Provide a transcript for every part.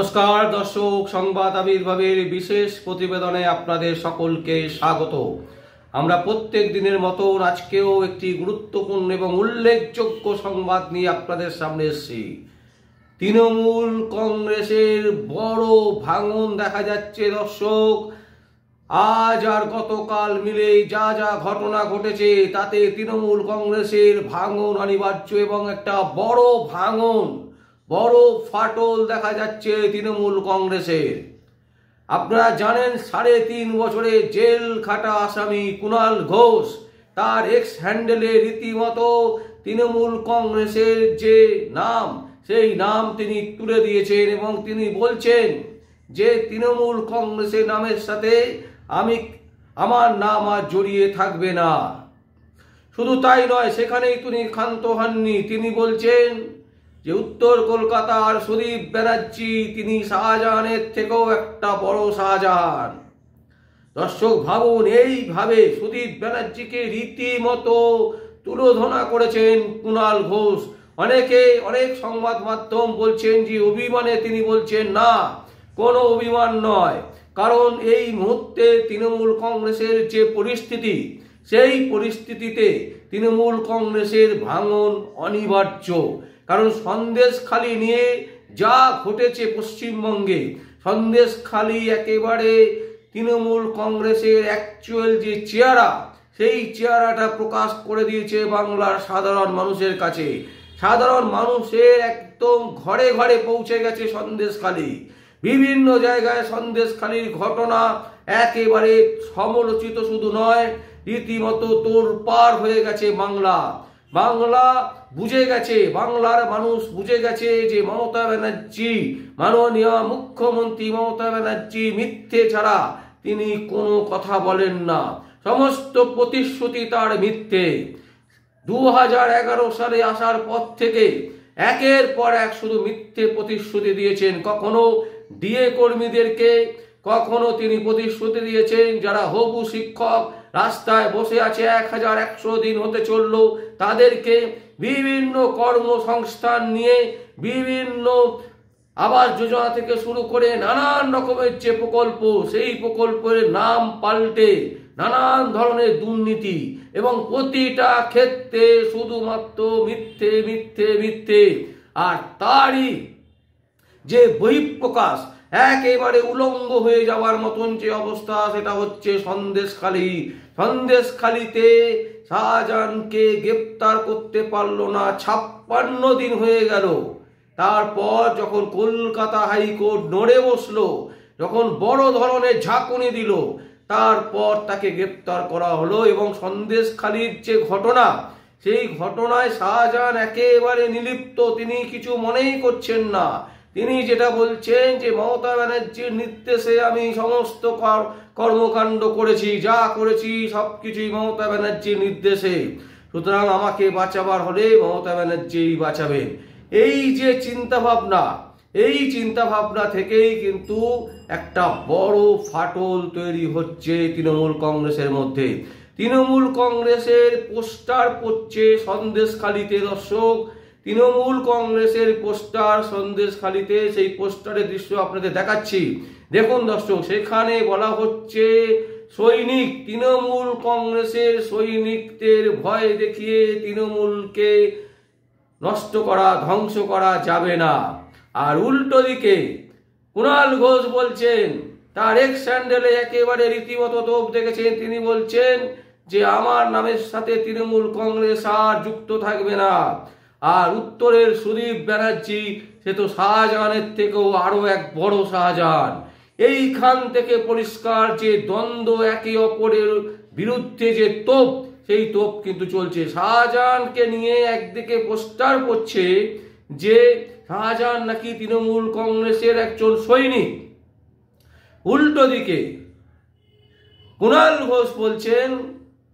নমস্কার দর্শক, সংবাদ আবির্ভাবের বিশেষ প্রতিবেদনে আপনাদের সকলকে স্বাগত। আমরা প্রত্যেক দিনের মতো আজকেও একটি গুরুত্বপূর্ণ এবং উল্লেখযোগ্য সংবাদ নিয়ে আপনাদের সামনে এসেছি। তৃণমূল কংগ্রেসের বড় ভাঙন দেখা যাচ্ছে দর্শক। আজ আর গতকাল মিলে যা যা ঘটনা ঘটেছে তাতে তৃণমূল কংগ্রেসের ভাঙন অনিবার্য এবং একটা বড় ভাঙন, বড় ফাটল দেখা যাচ্ছে তৃণমূল কংগ্রেসের। আপনারা জানেন 3.5 বছরে জেল খাটা আসামি কুণাল ঘোষ তার এক্স হ্যান্ডেলে রীতিমতো তৃণমূল কংগ্রেসের যে নাম সেই নাম তিনি তুলে দিয়েছেন এবং তিনি বলছেন যে তৃণমূল কংগ্রেসের নামের সাথে আমার নাম আর জড়িয়ে থাকবে না। শুধু তাই নয়, সেখানেই তিনি ক্ষান্ত হননি। তিনি বলছেন যে উত্তর কলকাতার সুদীপ ব্যানার্জি তিনি শাহজাহানের থেকেও একটা বড় শাহজাহান। দর্শক ভাবুন, এইভাবে সুদীপ ব্যানার্জিকে রীতিমতো তুলোধনা করেছেন কুণাল ঘোষ। অনেক সংবাদ মাধ্যম বলছেন যে অভিমানে, তিনি বলছেন না, কোনো অভিমান নয়। কারণ এই মুহূর্তে তৃণমূল কংগ্রেসের যে পরিস্থিতি, সেই পরিস্থিতিতে তৃণমূল কংগ্রেসের ভাঙন অনিবার্য। কারণ সন্দেশখালি নিয়ে যা ঘটেছে পশ্চিমবঙ্গে, সন্দেশখালি একেবারে তৃণমূল কংগ্রেসের অ্যাকচুয়াল যে চেহারা, সেই চেহারাটা প্রকাশ করে দিয়েছে বাংলার সাধারণ মানুষের কাছে। সাধারণ মানুষের একদম ঘরে ঘরে পৌঁছে গেছে সন্দেশখালি। বিভিন্ন জায়গায় সন্দেশখালির ঘটনা একেবারে সমালোচিত শুধু নয়, রীতিমতো তোড়পাড় হয়ে গেছে বাংলা বুঝে গেছে, বাংলার মানুষ বুঝে গেছে যে মমতা ব্যানার্জি, মাননীয় মুখ্যমন্ত্রী মমতা ব্যানার্জি মিথ্যে ছাড়া তিনি কোনো কথা বলেন না। সমস্ত প্রতিশ্রুতি তার মিথ্যে। 2011 সালে আসার পর থেকে একের পর এক শুধু মিথ্যে প্রতিশ্রুতি দিয়েছেন। কখনো ডিএ কর্মীদেরকে, কখনো তিনি প্রতিশ্রুতি দিয়েছেন যারা হবু শিক্ষক রাস্তায় বসে আছে 1100 দিন হতে চলল তাদেরকে বিভিন্ন কর্মসংস্থান নিয়ে, বিভিন্ন আবাস যোজনা থেকে শুরু করে নানান রকমের যে প্রকল্প, সেই প্রকল্পের নাম পাল্টে নানান ধরনের দুর্নীতি এবং প্রতিটা ক্ষেত্রে শুধুমাত্র মিথ্যে মিথ্যে মিথ্যে। আর তারই যে বহিঃপ্রকাশ, একেবারে উলঙ্গ হয়ে যাওয়ার মতন যে অবস্থা, সেটা হচ্ছে সন্দেশখালিতে শাহজাহানকে গ্রেপ্তার করতে পারলো না। 56 দিন হয়ে গেল। তারপর যখন কলকাতা হাইকোর্ট নড়ে বসলো, যখন বড় ধরনের ঝাঁকুনি দিল, তারপর তাকে গ্রেপ্তার করা হলো। এবং সন্দেশখালির যে ঘটনা, সেই ঘটনায় শাহজাহান একেবারে নিলিপ্ত, তিনি কিছু মনেই করছেন না। তিনি যেটা বলছেন যে মমতা ব্যানার্জির নির্দেশে আমি সমস্ত কর্মকাণ্ড করেছি, যা করেছি সবকিছুই মমতা ব্যানার্জির নির্দেশে, সুতরাং আমাকে বাঁচাবার হলে মমতা ব্যানার্জি বাঁচাবেন। এই যে চিন্তাভাবনা, এই চিন্তাভাবনা থেকেই কিন্তু একটা বড় ফাটল তৈরি হচ্ছে তৃণমূল কংগ্রেসের মধ্যে। তৃণমূল কংগ্রেসের পোস্টার পড়ছে সন্দেশখালিতে দর্শক। তৃণমূল কংগ্রেসের পোস্টার সন্দেশখালিতে, সেই পোস্টারের দৃশ্য আপনাদের দেখাচ্ছি। দেখুন দর্শক, সেখানে বলা হচ্ছে সৈনিক, তৃণমূল কংগ্রেসের সৈনিকদের ভয় দেখিয়ে তৃণমূলকে নষ্ট করা, ধ্বংস করা যাবে না। আর উল্টো দিকে কুণাল ঘোষ বলছেন, তার এক্স হ্যান্ডেলে একেবারে রীতিমতো তোপ দেখেছেন। তিনি বলছেন যে আমার নামের সাথে তৃণমূল কংগ্রেস আর যুক্ত থাকবে না। আর উত্তরের সুদীপ ব্যানার্জি, সে তো শাহজাহানের থেকেও আরো এক বড় শাহজাহান। এইখান থেকে পরিষ্কার যে দ্বন্দ্ব, একে অপরের বিরুদ্ধে যে তোপ, সেই তোপ কিন্তু চলছে। শাহজাহানকে নিয়ে একদিকে পোস্টার পড়ছে যে শাহজাহান নাকি তৃণমূল কংগ্রেসের একজন সৈনিক, উল্টো দিকে কুণাল ঘোষ বলছেন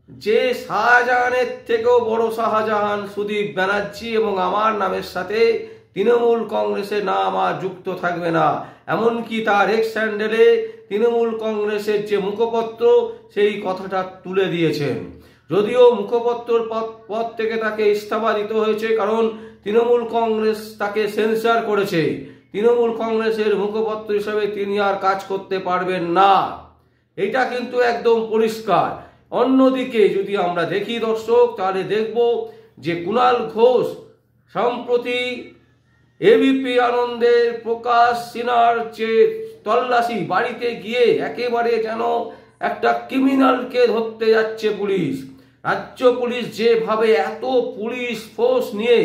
যে শাহজাহানের থেকেও বড় শাহজাহান সুদীপ ব্যানার্জি এবং আমার নামের সাথে তৃণমূল কংগ্রেসের নাম আর যুক্ত থাকবে না। এমনকি তার এক্স হ্যান্ডেলে তৃণমূল কংগ্রেসের যে মুখপত্র, সেই কথাটা তুলে দিয়েছেন। যদিও মুখপত্রর পদ থেকে তাকে ইস্তফা দিতে হয়েছে, কারণ তৃণমূল কংগ্রেস তাকে সেন্সার করেছে। তৃণমূল কংগ্রেসের মুখপাত্র হিসেবে তিনি আর কাজ করতে পারবেন না, এটা কিন্তু একদম পরিষ্কার। অন্যদিকে যদি আমরা দেখি দর্শক, তাহলে দেখব যে কুণাল ঘোষ সম্প্রতি এবিপি আনন্দের প্রকাশ সিনহার যে তল্লাশি, বাড়িতে গিয়ে একেবারে যেন একটা ক্রিমিনালকে ধরতে যাচ্ছে পুলিশ। রাজ্য পুলিশ যেভাবে এত পুলিশ ফোর্স নিয়ে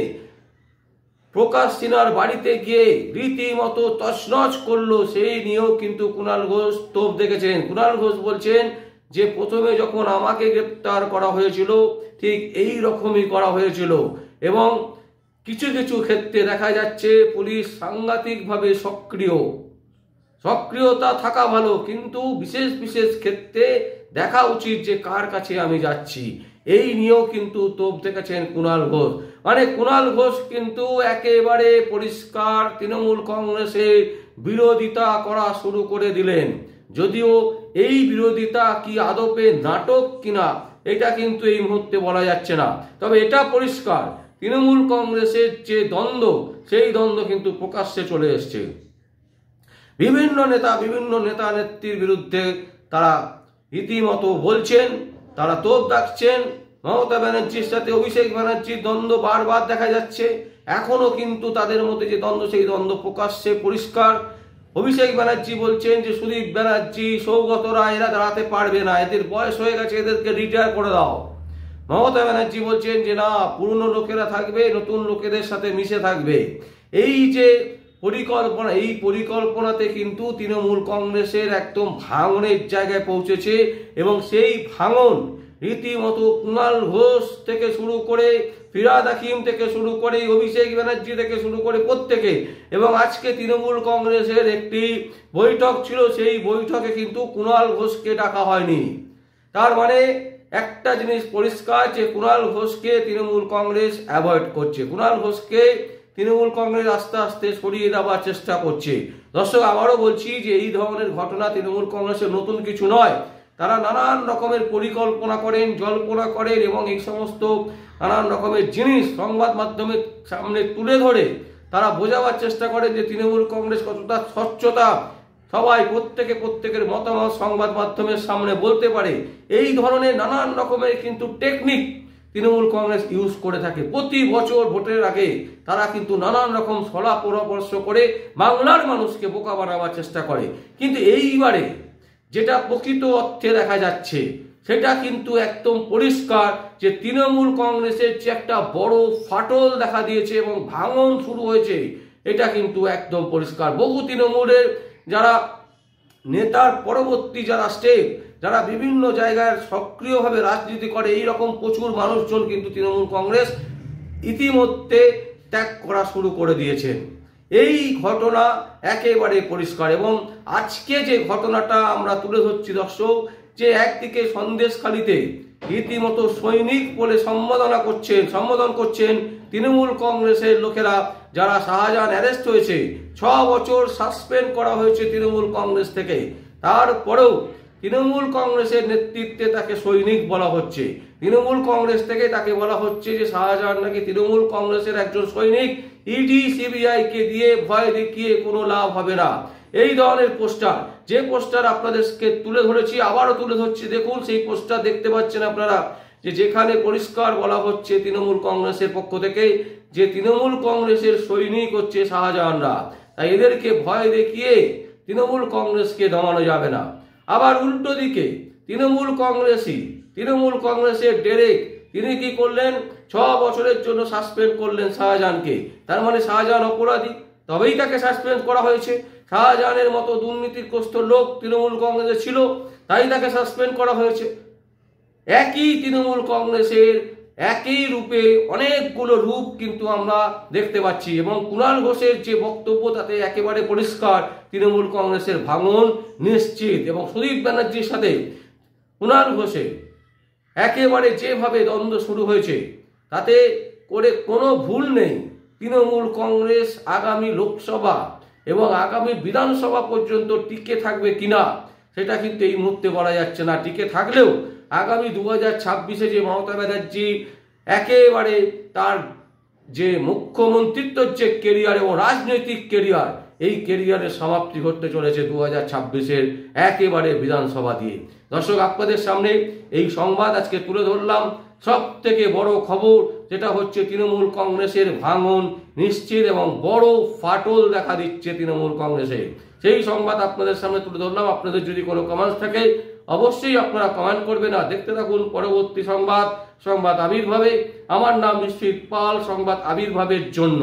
প্রকাশ সিনহার বাড়িতে গিয়ে রীতিমতো তছনছ করলো, সেই নিয়েও কিন্তু কুণাল ঘোষ তোপ দেখেছেন। কুণাল ঘোষ বলছেন যে প্রথমে যখন আমাকে গ্রেপ্তার করা হয়েছিল ঠিক এই রকমই করা হয়েছিল, এবং কিছু কিছু ক্ষেত্রে দেখা যাচ্ছে পুলিশ সাংঘাতিকভাবে সক্রিয়তা থাকা ভালো, কিন্তু বিশেষ বিশেষ ক্ষেত্রে দেখা উচিত যে কার কাছে আমি যাচ্ছি। এই নিয়েও কিন্তু তোপ দেখেছেন কুণাল ঘোষ। মানে কুণাল ঘোষ কিন্তু একেবারে পরিষ্কার তৃণমূল কংগ্রেসের বিরোধিতা করা শুরু করে দিলেন। যদিও এই বিরোধিতা কি আদপে নাটক কিনা এটা কিন্তু এই মুহূর্তে বলা যাচ্ছে না, তবে এটা পরিষ্কার তৃণমূল কংগ্রেসের যে দ্বন্দ্ব, সেই দ্বন্দ্ব কিন্তু প্রকাশ্যে চলে এসছে। বিভিন্ন নেতা নেত্রীর বিরুদ্ধে তারা রীতিমতো বলছেন, তারা তোপ দাগছেন। মমতা ব্যানার্জির সাথে অভিষেক ব্যানার্জির দ্বন্দ্ব বারবার দেখা যাচ্ছে, এখনো কিন্তু তাদের মধ্যে যে দ্বন্দ্ব, সেই দ্বন্দ্ব প্রকাশ্যে পরিষ্কার। অভিষেক ব্যানার্জি বলছেন যে সুদীপ ব্যানার্জি, সৌগত রায় এরা দাঁড়াতে পারবে না, এদের বয়স হয়ে গেছে, এদেরকে রিটায়ার করে দাও। মমতা ব্যানার্জি বলছেন যে না, পুরনো লোকেরা থাকবে, নতুন লোকেদের সাথে মিশে থাকবে। এই যে পরিকল্পনা, এই পরিকল্পনাতে কিন্তু তৃণমূল কংগ্রেসের একদম ভাঙনের জায়গায় পৌঁছেছে, এবং সেই ভাঙন রীতিমতো কুণাল ঘোষ থেকে শুরু করে, ফিরহাদ হাকিম থেকে শুরু করে, অভিষেক ব্যানার্জি থেকে শুরু করে প্রত্যেকে। এবং আজকে তৃণমূল কংগ্রেসের একটি বৈঠক ছিল, সেই বৈঠকে কিন্তু কুণাল ঘোষকে ডাকা হয়নি। তার মানে একটা জিনিস পরিষ্কার যে কুণাল ঘোষকে তৃণমূল কংগ্রেস অ্যাভয়েড করছে, কুণাল ঘোষকে তৃণমূল কংগ্রেস আস্তে আস্তে সরিয়ে দেওয়ার চেষ্টা করছে। দর্শক, আবারও বলছি যে এই ধরনের ঘটনা তৃণমূল কংগ্রেসের নতুন কিছু নয়। তারা নানান রকমের পরিকল্পনা করেন, জল্পনা করেন, এবং এই সমস্ত নানান রকমের জিনিস সংবাদ মাধ্যমের সামনে তুলে ধরে তারা বোঝাবার চেষ্টা করেন যে তৃণমূল কংগ্রেস কতটা স্বচ্ছতা, সবাই প্রত্যেকের মতামত সংবাদ মাধ্যমের সামনে বলতে পারে। এই ধরনের নানান রকমের কিন্তু টেকনিক তৃণমূল কংগ্রেস ইউজ করে থাকে। প্রতি বছর ভোটের আগে তারা কিন্তু নানান রকম সলা পরামর্শ করে বাংলার মানুষকে বোকা বানাবার চেষ্টা করে। কিন্তু এইবারে যেটা প্রকৃত অর্থে দেখা যাচ্ছে, সেটা কিন্তু একদম পরিষ্কার যে তৃণমূল কংগ্রেসের যে একটা বড় ফাটল দেখা দিয়েছে এবং ভাঙন শুরু হয়েছে, এটা কিন্তু একদম পরিষ্কার। বহু তৃণমূলের যারা নেতার পরবর্তী যারা স্টেপ, যারা বিভিন্ন জায়গায় সক্রিয়ভাবে রাজনীতি করে, এই রকম প্রচুর মানুষজন কিন্তু তৃণমূল কংগ্রেস ইতিমধ্যে ত্যাগ করা শুরু করে দিয়েছেন। এই ঘটনা একেবারে পরিষ্কার। এবং আজকে যে ঘটনাটা আমরা তুলে ধরছি দর্শক, যে একদিকে সন্দেশখালিতে রীতিমতো সৈনিক বলে সম্বোধন করছেন তৃণমূল কংগ্রেসের লোকেরা, যারা শাহজাহান অ্যারেস্ট হয়েছে, 6 বছর সাসপেন্ড করা হয়েছে তৃণমূল কংগ্রেস থেকে, তারপরেও তৃণমূল কংগ্রেসের নেতৃত্বে তাকে সৈনিক বলা হচ্ছে। তৃণমূল কংগ্রেস থেকে তাকে বলা হচ্ছে যে শাহজাহান নাকি তৃণমূল কংগ্রেসের একজন সৈনিক, ইডি সিবিআই কে দিয়ে ভয় দেখিয়ে কোনো লাভ হবে না। এই ধরনের পোস্টার, যে পোস্টার আপনাদেরকে তুলে ধরেছি, আবারও তুলে ধরছি, দেখুন সেই পোস্টার দেখতে পাচ্ছেন আপনারা, যেখানে পরিষ্কার বলা হচ্ছে তৃণমূল কংগ্রেসের পক্ষ থেকে যে তৃণমূল কংগ্রেসের সৈনিক হচ্ছে শাহজাহানরা, তাই এদেরকে ভয় দেখিয়ে তৃণমূল কংগ্রেসকে দমানো যাবে না। আবার উল্টো দিকে তৃণমূল কংগ্রেসের ডেরেক, তিনি কি করলেন, 6 বছরের জন্য সাসপেন্ড করলেন শাহজাহানকে। তার মানে শাহজাহান অপরাধী, তবেই তাকে সাসপেন্ড করা হয়েছে। শাহজাহানের মতো দুর্নীতিগ্রস্ত লোক তৃণমূল কংগ্রেসে ছিল, তাই তাকে সাসপেন্ড করা হয়েছে। একই তৃণমূল কংগ্রেসের একই রূপে অনেকগুলো রূপ কিন্তু আমরা দেখতে পাচ্ছি। এবং কুণাল ঘোষের যে বক্তব্য, তাতে একেবারে পরিষ্কার তৃণমূল কংগ্রেসের ভাঙন নিশ্চিত। এবং সুদীপ ব্যানার্জির সাথে কুণাল ঘোষের একেবারে যেভাবে দ্বন্দ্ব শুরু হয়েছে, তাতে করে কোনো ভুল নেই। তৃণমূল কংগ্রেস আগামী লোকসভা এবং আগামী বিধানসভা পর্যন্ত টিকে থাকবে কিনা সেটা কিন্তু এই মুহূর্তে বলা যাচ্ছে না। টিকে থাকলেও আগামী 2026-এ যে মমতা ব্যানার্জি একেবারে তার যে মুখ্যমন্ত্রিত্বের যে কেরিয়ার এবং রাজনৈতিক কেরিয়ার, এই কেরিয়ারের সমাপ্তি ঘটতে চলেছে 2026-এর একেবারে বিধানসভা দিয়ে। দর্শক, আপনাদের সামনে এই সংবাদ আজকে তুলে ধরলাম। সব থেকে বড় খবর যেটা হচ্ছে তৃণমূল কংগ্রেসের ভাঙন নিশ্চিত এবং বড় ফাটল দেখা দিচ্ছে তৃণমূল কংগ্রেসে। সেই সংবাদ আপনাদের সামনে তুলে ধরলাম। আপনাদের যদি কোনো কমেন্টস থাকে অবশ্যই আপনারা কমেন্ট করবেন। আর দেখতে থাকুন পরবর্তী সংবাদ আবির্ভাবে। আমার নাম নিশ্চিত পাল, সংবাদ আবির্ভাবের জন্য।